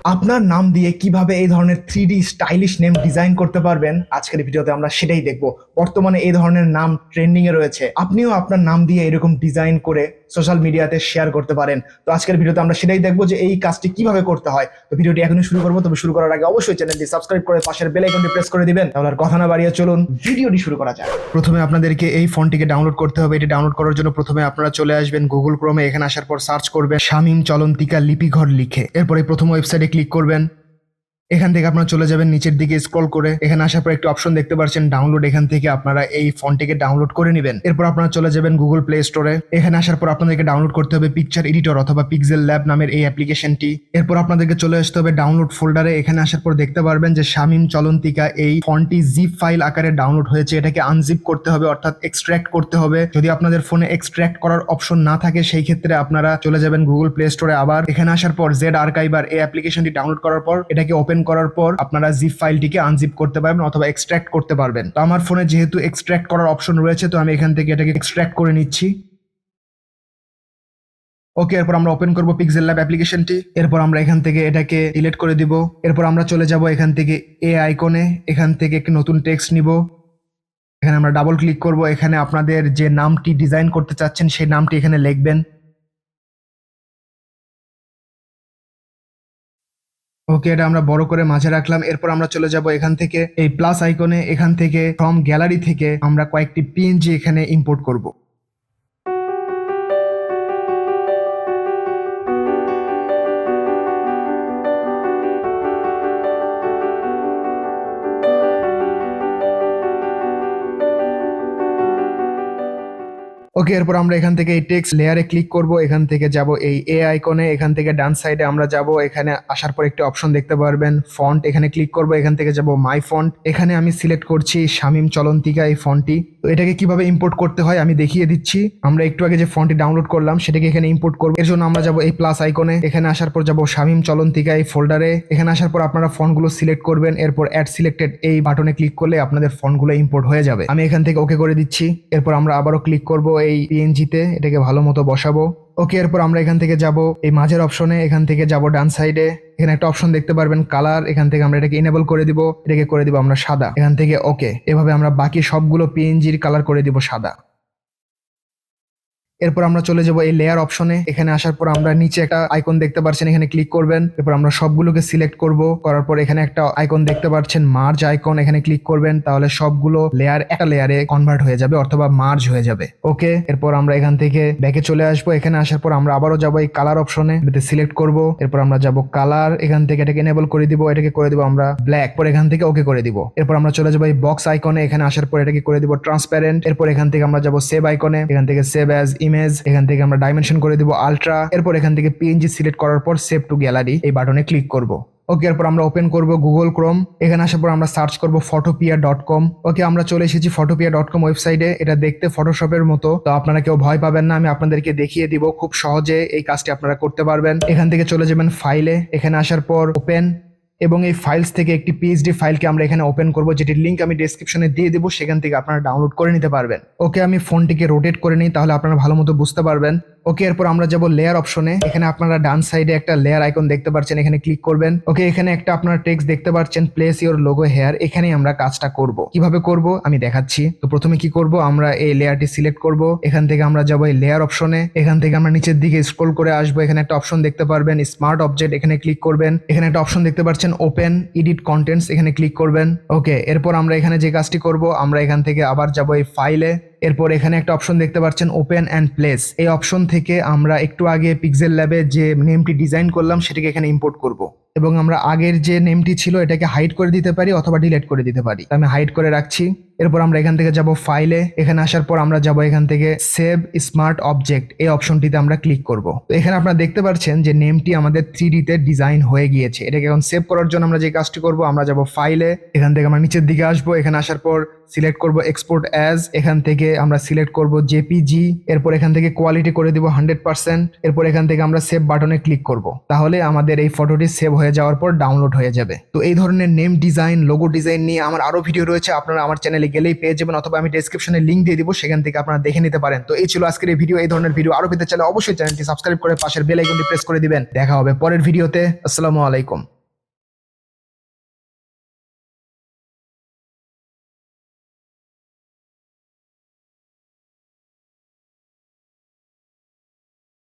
আপনার নাম দিয়ে কিভাবে এই ধরনের 3D স্টাইলিশ নেম ডিজাইন করতে পারবেন আজকের ভিডিওতে আমরা সেটাই দেখব। বর্তমানে এই ধরনের নাম ট্রেন্ডিং এ রয়েছে, আপনিও আপনার নাম দিয়ে এরকম ডিজাইন করে সোশ্যাল মিডিয়াতে শেয়ার করতে পারেন। তো আজকের ভিডিওতে আমরা সেটাই দেখবো যে এই কাজটি কিভাবে করতে হয়। তো ভিডিওটি এখনই শুরু করবো, তবে শুরু করার আগে অবশ্যই চ্যানেলটি সাবস্ক্রাইব করে পাশের বেল আইকনটি প্রেস করে দিবেন। তাহলে আর কথা না বাড়িয়ে চলুন ভিডিওটি শুরু করা যাক। প্রথমে আপনাদেরকে এই ফন্টটিকে ডাউনলোড করতে হবে। এটি ডাউনলোড করার জন্য প্রথমে আপনারা চলে আসবেন গুগল ক্রোমে। এখানে আসার পর সার্চ করবেন শামীম চলন্তিকা লিপিঘর লিখে, এরপর এই প্রথম ওয়েবসাইটে ক্লিক করবেন। এখান থেকে আপনারা চলে যাবেন নিচের দিকে স্ক্রল করে, এখানে আসার পর একটি অপশন দেখতে পাচ্ছেন ডাউনলোড। এখান থেকে আপনারা এই ফন্টটিকে ডাউনলোড করে নেবেন। এরপর আপনারা চলে যাবেন গুগল প্লে স্টোরে। এখানে আসার পর আপনাদেরকে ডাউনলোড করতে হবে পিকচার এডিটর অথবা PixelLab নামের এই অ্যাপ্লিকেশনটি। এরপর আপনাদেরকে চলে আসতে হবে ডাউনলোড ফোল্ডারে। এখানে আসার পর দেখতে পারবেন যে শামীম চলন্তিকা এই ফন্টটি জিপ ফাইল আকারে ডাউনলোড হয়েছে। এটাকে আনজিপ করতে হবে, অর্থাৎ এক্সট্রাক্ট করতে হবে। যদি আপনাদের ফোনে এক্সট্রাক্ট করার অপশন না থাকে সেই ক্ষেত্রে আপনারা চলে যাবেন গুগল প্লে স্টোরে। আবার এখানে আসার পর ZArchiver এই অ্যাপ্লিকেশনটি ডাউনলোড করার পর এটাকে ওপেন করার পর আপনারা জিপ ফাইলটিকে আনজিপ করতে পারবেন অথবা এক্সট্রাক্ট করতে পারবেন। তো আমার ফোনে যেহেতু এক্সট্রাক্ট করার অপশন রয়েছে, তো আমি এখান থেকে এটাকে এক্সট্রাক্ট করে নিচ্ছি। ওকে, এরপর আমরা ওপেন করব PixelLab অ্যাপ্লিকেশনটি। এরপর আমরা এখান থেকে এটাকে ডিলিট করে দিব। এরপর আমরা চলে যাব এখান থেকে আইকনে। এখান থেকে একটি নতুন টেক্সট নিব। এখানে আমরা ডাবল ক্লিক করব। এখানে আপনাদের যে নামটি ডিজাইন করতে চাচ্ছেন সেই নামটি এখানে লিখবেন। ওকে, এটা আমরা বড় করে মাঝে রাখলাম। এরপর আমরা চলে যাব এখান থেকে এই প্লাস আইকনে। এখান থেকে ফ্রম গ্যালারি থেকে আমরা কয়েকটি PNG এখানে ইম্পোর্ট করব। ওকে, এরপর আমরা এখান থেকে এই টেক্সট লেয়ারে ক্লিক করব। এখান থেকে যাব এই আইকনে। এখান থেকে ডান সাইডে আমরা যাব। এখানে আসার পর একটি অপশন দেখতে পারবেন ফন্ট, এখানে ক্লিক করব। এখান থেকে যাব মাই ফন্ট। এখানে আমি সিলেক্ট করছি শামীম চলন্তিকা এই ফন্টটি। তো এটাকে কিভাবে ইম্পোর্ট করতে হয় আমি দেখিয়ে দিচ্ছি। আমরা একটু আগে যে ফন্টটি ডাউনলোড করলাম সেটাকে এখানে ইম্পোর্ট করব। এর জন্য আমরা যাব এই প্লাস আইকনে। এখানে আসার পর যাব শামীম চলন্তিকা এই ফোল্ডারে। এখানে আসার পর আপনারা ফন্টগুলো সিলেক্ট করবেন। এরপর অ্যাড সিলেক্টেড এই বাটনে ক্লিক করলে আপনাদের ফন্টগুলো ইম্পোর্ট হয়ে যাবে। আমি এখান থেকে ওকে করে দিচ্ছি। এরপর আমরা আবারও ক্লিক করব এই PNG-তে, এটাকে ভালো মতো বসাবো। ওকে, এরপর আমরা এখান থেকে যাব এই মাঝের অপশনে। এখান থেকে যাব ডান সাইডে। এখানে একটা অপশন দেখতে পারবেন কালার। এখান থেকে আমরা এটাকে ইনেবল করে দিব। এটাকে করে দিব আমরা সাদা। এখান থেকে ওকে, এভাবে আমরা বাকি সবগুলো PNG-র কালার করে দিব সাদা। এরপর আমরা চলে যাব এই লেয়ার অপশনে। এখানে আসার পর আমরা নিচে একটা আইকন দেখতে পাচ্ছেন, এখানে ক্লিক করবেন। এরপর আমরা সবগুলোকে সিলেক্ট করব। করার পর এখানে একটা আইকন দেখতে পাচ্ছেন মার্জ আইকন, এখানে ক্লিক করবেন। তাহলে সবগুলো লেয়ার একটা লেয়ারে কনভার্ট হয়ে যাবে অথবা মার্জ হয়ে যাবে। ওকে, এরপর আমরা এখান থেকে ব্যাকে চলে আসবো। এখানে আসার পর আমরা আবারও যাব এই কালার অপশনে, এটাতে সিলেক্ট করব। এরপর আমরা যাব কালার, এখান থেকে এটাকে এনেবল করে দিব। এটাকে করে দিব আমরা ব্ল্যাক। পর এখান থেকে ওকে করে দিব। এরপর আমরা চলে যাব এই বক্স আইকনে। এখানে আসার পর এটাকে করে দিব ট্রান্সপারেন্ট। এরপর এখান থেকে আমরা যাব সেভ আইকনে। এখান থেকে সেভ অ্যাজ ইমেজ। এখান থেকে আমরা ডাইমেনশন করে দিব আলট্রা। এরপর এখান থেকে PNG সিলেক্ট করার পর সেভ টু গ্যালারি এই বাটনে ক্লিক করব। ওকে, এরপর আমরা ওপেন করব গুগল ক্রোম। এখানে আসার পর আমরা সার্চ করব photopea.com। ওকে, আমরা চলে এসেছি photopea.com ওয়েবসাইটে। এটা দেখতে ফটোশপের মতো, তো আপনারা কেউ ভয় পাবেন না, আমি আপনাদেরকে দেখিয়ে দিব। খুব সহজে এই কাজটি আপনারা করতে পারবেন। এখান থেকে চলে যাবেন ফাইলে। এখানে আসার পর ওপেন, এবং এই ফাইলস থেকে একটি PHD ফাইলকে আমরা এখানে ওপেন করব, যেটির লিঙ্ক আমি ডেসক্রিপশনে দিয়ে দেবো। সেখান থেকে আপনারা ডাউনলোড করে নিতে পারবেন। ওকে, আমি ফোনটিকে রোটেট করে নিই, তাহলে আপনারা ভালো মতো বুঝতে পারবেন। ওকে, এরপর আমরা যাব লেয়ার অপশনে। এখানে আপনারা ডান সাইডে একটা লেয়ার আইকন দেখতে পাচ্ছেন, এখানে ক্লিক করবেন। ওকে, এখানে একটা আপনারা টেক্সট দেখতে পাচ্ছেন প্লেস ইওর লোগো হেয়ার। এখানেই আমরা কাজটা করব। কিভাবে করব আমি দেখাচ্ছি। তো প্রথমে কি করব, আমরা এই লেয়ারটি সিলেক্ট করব। এখান থেকে আমরা যাব এই লেয়ার অপশনে। এখান থেকে আমরা নিচের দিকে স্ক্রল করে আসবো। এখানে একটা অপশন দেখতে পারবেন স্মার্ট অবজেক্ট, এখানে ক্লিক করবেন। এখানে একটা অপশন দেখতে পাচ্ছেন ওপেন এডিট কন্টেন্টস, এখানে ক্লিক করবেন। ওকে, এরপর আমরা এখানে যে কাজটি করব, আমরা এখান থেকে আবার যাব এই ফাইলে। এরপর এখানে একটা অপশন দেখতে পাচ্ছেন ওপেন অ্যান্ড প্লেস। এই অপশন থেকে আমরা একটু আগে PixelLab-এ যে নেমটি ডিজাইন করলাম সেটাকে এখানে ইম্পোর্ট করব। এবং আমরা আগের যে নেমটি ছিল এটাকে হাইড করে দিতে পারি অথবা ডিলিট করে দিতে পারি। আমি হাইড করে রাখছি। এরপর আমরা এখান থেকে যাব ফাইলে। এখানে আসার পর আমরা যাব এখান থেকে সেভ স্মার্ট অবজেক্ট এই অপশনটিতে আমরা ক্লিক করব। তো এখানে আপনারা দেখতে পাচ্ছেন যে নেমটি আমাদের 3D-তে ডিজাইন হয়ে গিয়েছে। এটাকে এখন সেভ করার জন্য আমরা যে কাজটি করব, আমরা যাব ফাইলে। এখান থেকে আমরা নিচের দিকে আসবো। এখানে আসার পর সিলেক্ট করব এক্সপোর্ট অ্যাজ। এখান থেকে আমরা সিলেক্ট করব JPG। এরপর এখান থেকে কোয়ালিটি করে দিব 100%। এরপর এখান থেকে আমরা সেভ বাটনে ক্লিক করব। তাহলে আমাদের এই ফটোটি সেভ হয়ে যাওয়ার পর ডাউনলোড হয়ে যাবে। তো এই ধরনের নেম ডিজাইন, লোগো ডিজাইন নিয়ে আমার আরো ভিডিও রয়েছে, আপনারা আমার চ্যানেলে গেলেই পেয়ে যাবেন, অথবা আমি ডেসক্রিপশনে লিংক দিয়ে দিব, সেখান থেকে আপনারা দেখে নিতে পারেন। তো এই ছিল আজকের এই ভিডিও। এই ধরনের ভিডিও আরো পেতে চাইলে অবশ্যই চ্যানেলটি সাবস্ক্রাইব করে পাশের বেল আইকনটি প্রেস করে দিবেন। দেখা হবে পরের ভিডিওতে। আসসালামু আলাইকুম।